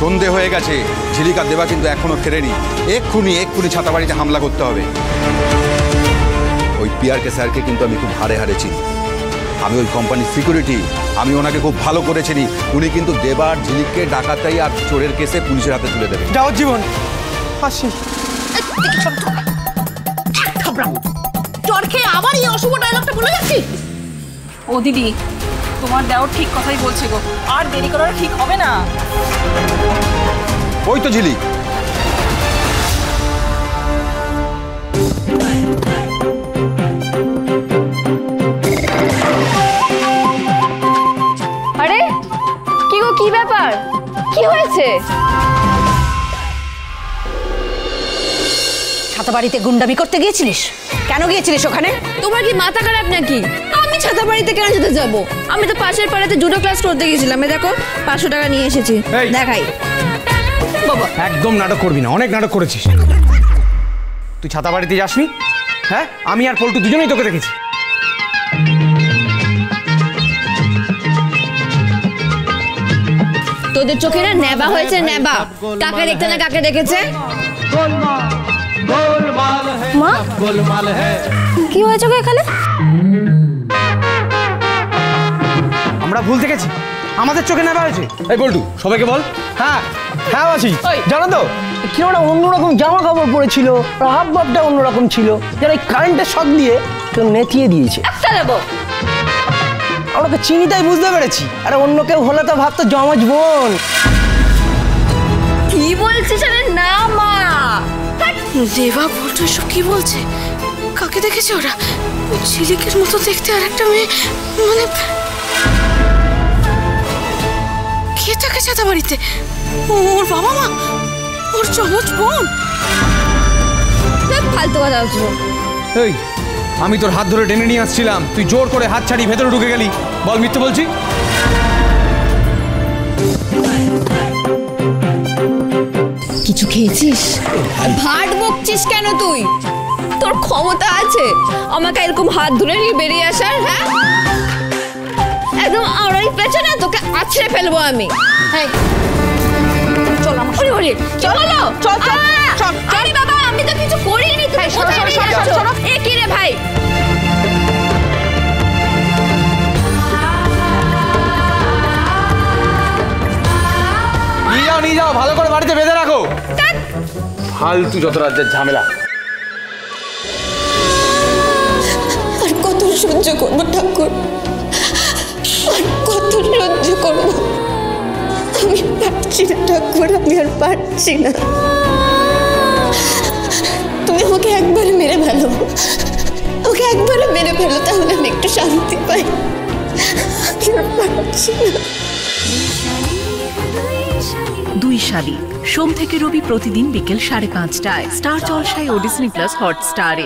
সন্ধে হয়ে গেছে, ঝিলিকা দেবা কিন্তু এখনো ফেরেনি। এক্ষুনি ছাতাবাড়িতে হামলা করতে হবে। ওই পিআরকে স্যারকে কিন্তু আমি খুব হাড়ে চিনি। আমি ওই কোম্পানির সিকিউরিটি, আমি ওনাকে খুব ভালো করে চিনি। উনি কিন্তু দেবা আর ঝিলিককে ডাকাতাই আর চোরের কেসে পুলিশের হাতে তুলে দেবে। যাও জীবন, হাসি চোর খেয়ে আবার এই অশুভ ডায়লগটা বলে যাচ্ছি। ও দিদি, তোমার দেওর ঠিক কথাই বলছে গো, আর দেরি করার ঠিক হবে না। ওই তো ঝিলিক। আরে কি গো, কি ব্যাপার, কি হয়েছে? ছাতাবাড়িতে গুন্ডামি করতে গিয়েছিলিস? কেন গিয়েছিলিস ওখানে? তোমার কি মাথা খারাপ নাকি? আমি ছাতাবাড়িতে কেন যেতে যাবো? আমি তো পাশের পাড়াতে জুডো ক্লাস করতে গেছিলাম। দেখো 500 টাকা নিয়ে এসেছি, দেখাই। বাবা একদম নাটক করবি না, অনেক নাটক করেছিস তুই। ছাতাবাড়িতে যাসনি? হ্যাঁ, আমি আর পল্টু দুজনেই তোকে দেখেছি। তোদের চোখে না নেবা হয়েছে, নেবা। কাকে দেখতে না কাকে দেখেছে? মা, কি হয়েছে গো এখানে? আমরা ভুল দেখেছি, আমাদের চোখে নেবা হয়েছে। এই পল্টু, সবাইকে বল। হ্যাঁ হ্যাঁ আছি। জানো তো কিরকম একটা অন্যরকম জামা কাপড় পরেছিল, হাব ভাবটা অন্যরকম ছিল, যারা এই কারেন্টের শক দিয়ে কেউ নেতিয়ে দিয়েছে। আমাকে চিনি তাই বুঝতে পেরেছি। আরে অন্য কেউ হলে তো ভাবতো জমজ বোন। কি বলছিস? আরে না মা, দেবা বলতো এসব কি বলছে? কাকে দেখেছে ওরা? ঝিলিকের মতো দেখতে আর একটা মেয়ে, মানে কে থাকে ছাতাবাড়িতে? ওর বাবা মা, ওর জমজ বোন। ফালতু কথা হচ্ছে। এই, আমি তোর হাত ধরে টেনে নিয়ে আসছিলাম, তুই জোর করে হাত ছাড়িয়ে ভেতরে ঢুকে গেলি। বল মিথ্যে বলছি? কিছু খেয়েছিস? ভাট বকছিস কেন তুই? তোর ক্ষমতা আছে আমাকে এরকম হাত ধরে নিয়ে বেরিয়ে আসার? হ্যাঁ, একদম আড়াই পেছনে তোকে আছড়ে ফেলবো আমি। চল আমার ওরে ওরে, চলো চল চল চল। আরে বাবা, আমি তো কিছু করিনি। তুই কোথায় নিয়ে যাচ্ছ? এ কি রে ভাই? নিয়ে যাও, ভালো করে বাড়িতে বেঁধে রাখো। ফালতু যত রাজ্যের ঝামেলা। আর কত সহ্য করবো ঠাকুর, আর কত সহ্য করবো? আমি পারছি না ঠাকুর, আমি আর পারছি না। তুমি আমাকে একবারে মেরে ফেলো, আমাকে একবারে মেরে ফেলো, তাহলে আমি একটু শান্তি পাই। আমি আর পারছি না। দুই শালিক, সোম থেকে রবি প্রতিদিন বিকেল 5:30টায় স্টার জলসায় ও ডিজনি প্লাস হটস্টারে।